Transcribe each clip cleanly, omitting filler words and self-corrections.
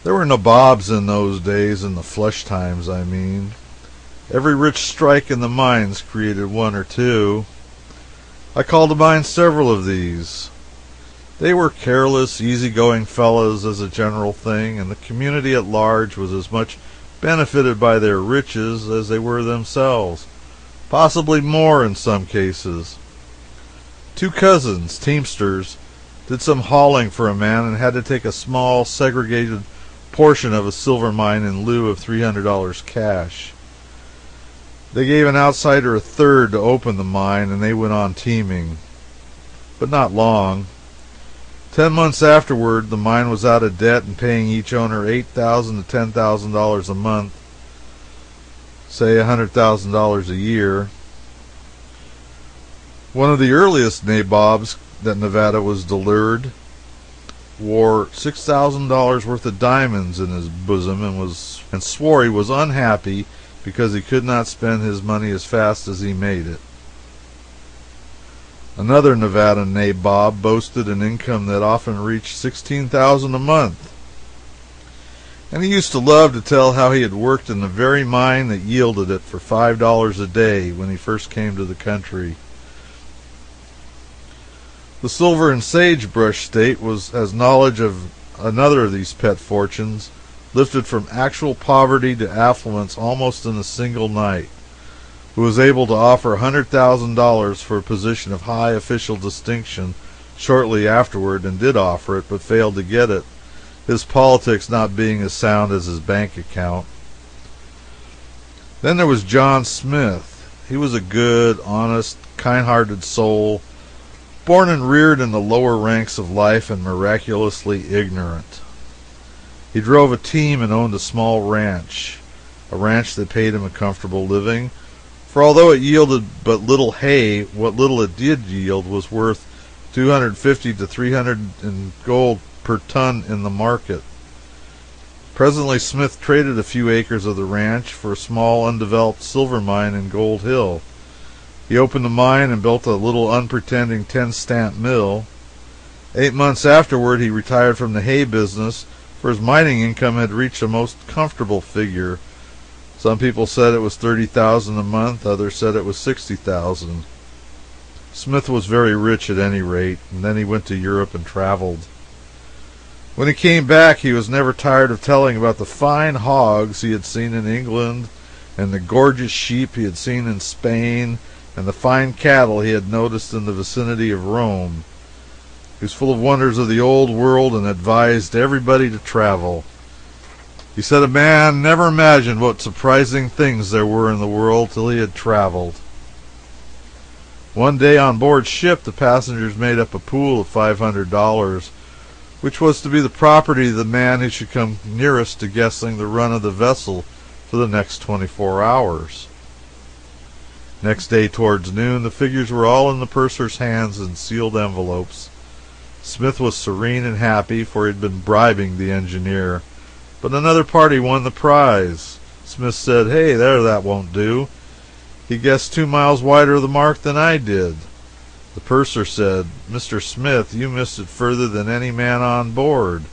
There were nabobs in those days, in the flush times, I mean. Every rich strike in the mines created one or two. I called to mind several of these. They were careless, easy-going fellows as a general thing, and the community at large was as much benefited by their riches as they were themselves, possibly more in some cases. Two cousins, teamsters, did some hauling for a man and had to take a small, segregated portion of a silver mine in lieu of $300 cash. They gave an outsider a third to open the mine, and they went on teaming. But not long. 10 months afterward, the mine was out of debt and paying each owner $8,000 to $10,000 a month, say $100,000 a year. One of the earliest nabobs that Nevada was delivered wore $6,000 worth of diamonds in his bosom and swore he was unhappy because he could not spend his money as fast as he made it. Another Nevada nabob boasted an income that often reached $16,000 a month. And he used to love to tell how he had worked in the very mine that yielded it for $5 a day when he first came to the country. The Silver and Sagebrush State has knowledge of another of these pet fortunes, lifted from actual poverty to affluence almost in a single night, who was able to offer $100,000 for a position of high official distinction shortly afterward, and did offer it, but failed to get it, his politics not being as sound as his bank account. Then there was John Smith. He was a good, honest, kind-hearted soul, born and reared in the lower ranks of life and miraculously ignorant. He drove a team and owned a small ranch, a ranch that paid him a comfortable living, for although it yielded but little hay, what little it did yield was worth $250 to $300 in gold per ton in the market. Presently Smith traded a few acres of the ranch for a small undeveloped silver mine in Gold Hill. He opened the mine and built a little unpretending 10-stamp mill. 8 months afterward he retired from the hay business, for his mining income had reached a most comfortable figure. Some people said it was $30,000 a month, others said it was $60,000. Smith was very rich at any rate, and then he went to Europe and traveled. When he came back, he was never tired of telling about the fine hogs he had seen in England, and the gorgeous sheep he had seen in Spain, and the fine cattle he had noticed in the vicinity of Rome. He was full of wonders of the old world and advised everybody to travel. He said a man never imagined what surprising things there were in the world till he had traveled. One day on board ship, the passengers made up a pool of $500, which was to be the property of the man who should come nearest to guessing the run of the vessel for the next 24 hours. Next day towards noon, the figures were all in the purser's hands in sealed envelopes. Smith was serene and happy, for he had been bribing the engineer. But another party won the prize. Smith said, "Hey, there, that won't do. He guessed 2 miles wider of the mark than I did." The purser said, "Mr. Smith, you missed it further than any man on board.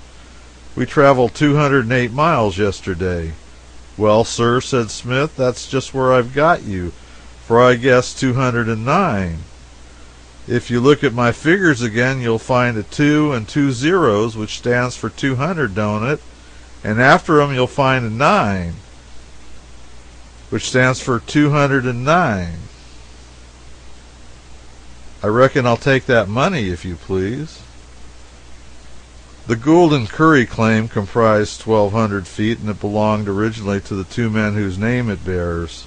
We traveled 208 miles yesterday." "Well, sir," said Smith, "that's just where I've got you, for I guessed 209. If you look at my figures again, you'll find a 2 and 2 zeros, which stands for 200, don't it? And after them you'll find a 9, which stands for 209. I reckon I'll take that money, if you please." The Gould and Curry claim comprised 1,200 feet, and it belonged originally to the two men whose name it bears.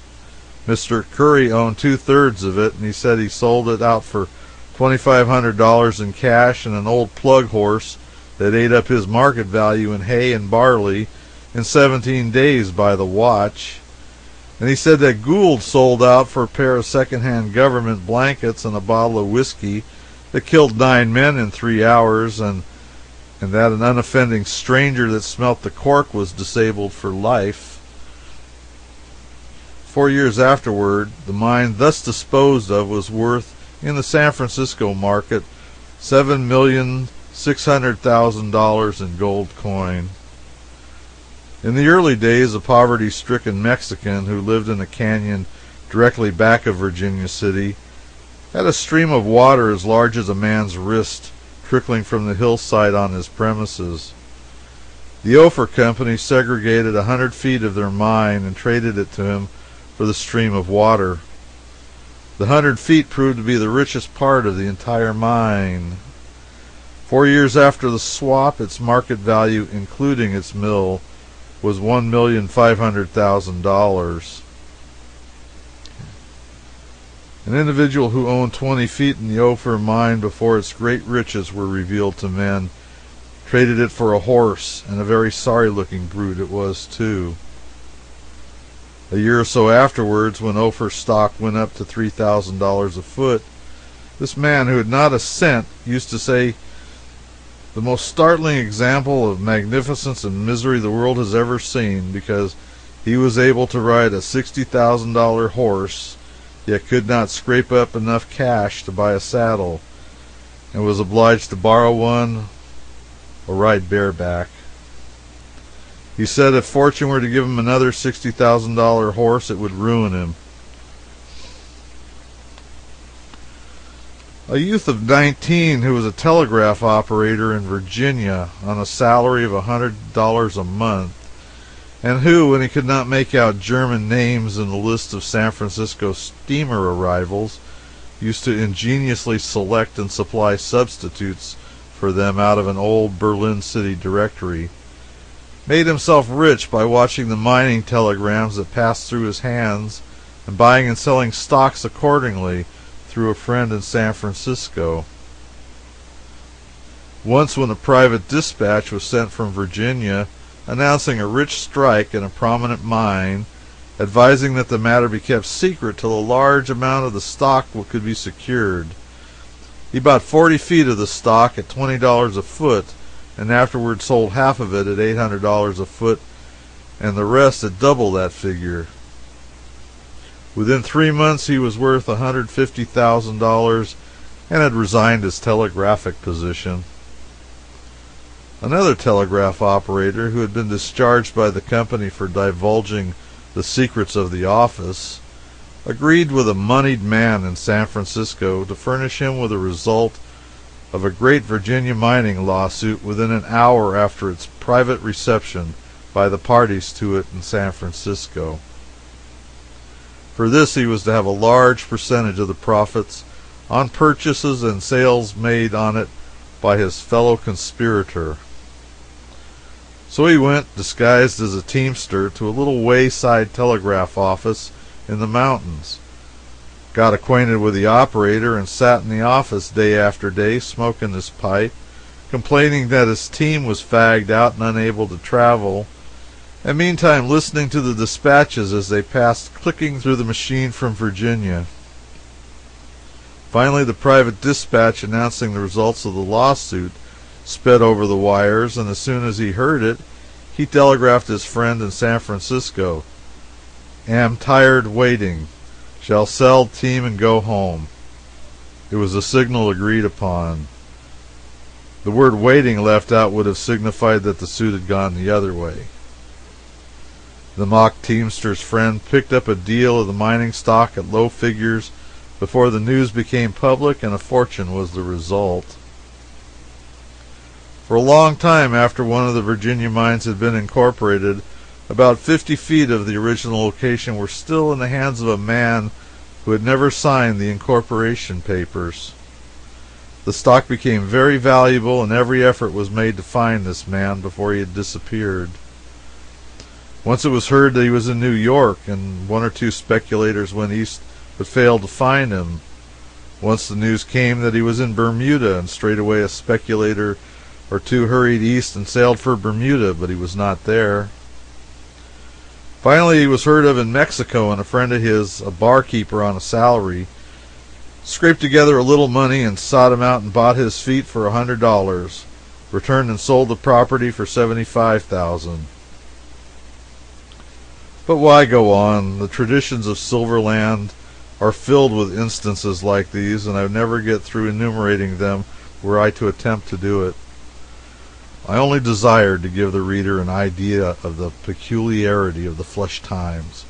Mr. Curry owned 2/3 of it, and he said he sold it out for $2,500 in cash and an old plug horse that ate up his market value in hay and barley in 17 days by the watch. And he said that Gould sold out for a pair of second-hand government blankets and a bottle of whiskey that killed 9 men in 3 hours, and that an unoffending stranger that smelt the cork was disabled for life. 4 years afterward, the mine thus disposed of was worth, in the San Francisco market, $7,600,000 in gold coin. In the early days, a poverty-stricken Mexican who lived in a canyon directly back of Virginia City had a stream of water as large as a man's wrist trickling from the hillside on his premises. The Ophir Company segregated 100 feet of their mine and traded it to him for the stream of water. The 100 feet proved to be the richest part of the entire mine. 4 years after the swap, its market value, including its mill, was $1,500,000. An individual who owned 20 feet in the Ophir mine before its great riches were revealed to men traded it for a horse, and a very sorry-looking brute it was, too. A year or so afterwards, when Ophir stock went up to $3,000 a foot, this man, who had not a cent, used to say, "The most startling example of magnificence and misery the world has ever seen," because he was able to ride a $60,000 horse, yet could not scrape up enough cash to buy a saddle, and was obliged to borrow one or ride bareback. He said if fortune were to give him another $60,000 horse, it would ruin him. A youth of 19 who was a telegraph operator in Virginia on a salary of $100 a month, and who, when he could not make out German names in the list of San Francisco steamer arrivals, used to ingeniously select and supply substitutes for them out of an old Berlin City directory, made himself rich by watching the mining telegrams that passed through his hands and buying and selling stocks accordingly through a friend in San Francisco. Once, when a private dispatch was sent from Virginia announcing a rich strike in a prominent mine, advising that the matter be kept secret till a large amount of the stock could be secured, he bought 40 feet of the stock at $20 a foot, and afterward sold half of it at $800 a foot, and the rest at double that figure. Within 3 months he was worth $150,000 and had resigned his telegraphic position. Another telegraph operator, who had been discharged by the company for divulging the secrets of the office, agreed with a moneyed man in San Francisco to furnish him with the result of a great Virginia mining lawsuit within an hour after its private reception by the parties to it in San Francisco. For this he was to have a large percentage of the profits on purchases and sales made on it by his fellow conspirator. So he went, disguised as a teamster, to a little wayside telegraph office in the mountains, got acquainted with the operator, and sat in the office day after day smoking his pipe, complaining that his team was fagged out and unable to travel, and meantime listening to the dispatches as they passed clicking through the machine from Virginia. Finally, the private dispatch announcing the results of the lawsuit sped over the wires, and as soon as he heard it, he telegraphed his friend in San Francisco, "Am tired waiting. Shall sell team and go home." It was a signal agreed upon. The word "waiting" left out would have signified that the suit had gone the other way. The mock teamster's friend picked up a deal of the mining stock at low figures before the news became public, and a fortune was the result. For a long time after one of the Virginia mines had been incorporated, about 50 feet of the original location were still in the hands of a man who had never signed the incorporation papers. The stock became very valuable, and every effort was made to find this man before he had disappeared. Once it was heard that he was in New York, and one or two speculators went east but failed to find him. Once the news came that he was in Bermuda, and straightway a speculator or two hurried east and sailed for Bermuda, but he was not there. Finally he was heard of in Mexico, and a friend of his, a barkeeper on a salary, scraped together a little money and sought him out and bought his feet for $100, returned and sold the property for $75,000. But why go on? The traditions of Silverland are filled with instances like these, and I would never get through enumerating them were I to attempt to do it. I only desired to give the reader an idea of the peculiarity of the flesh times,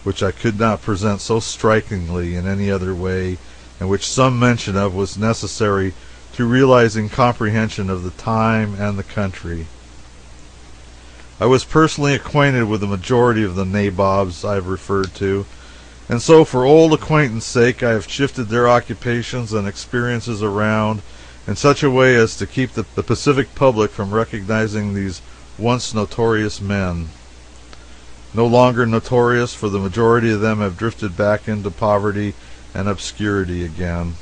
which I could not present so strikingly in any other way, and which some mention of was necessary to realizing comprehension of the time and the country. I was personally acquainted with the majority of the nabobs I have referred to, and so for old acquaintance' sake I have shifted their occupations and experiences around in such a way as to keep the Pacific public from recognizing these once notorious men. No longer notorious, for the majority of them have drifted back into poverty and obscurity again.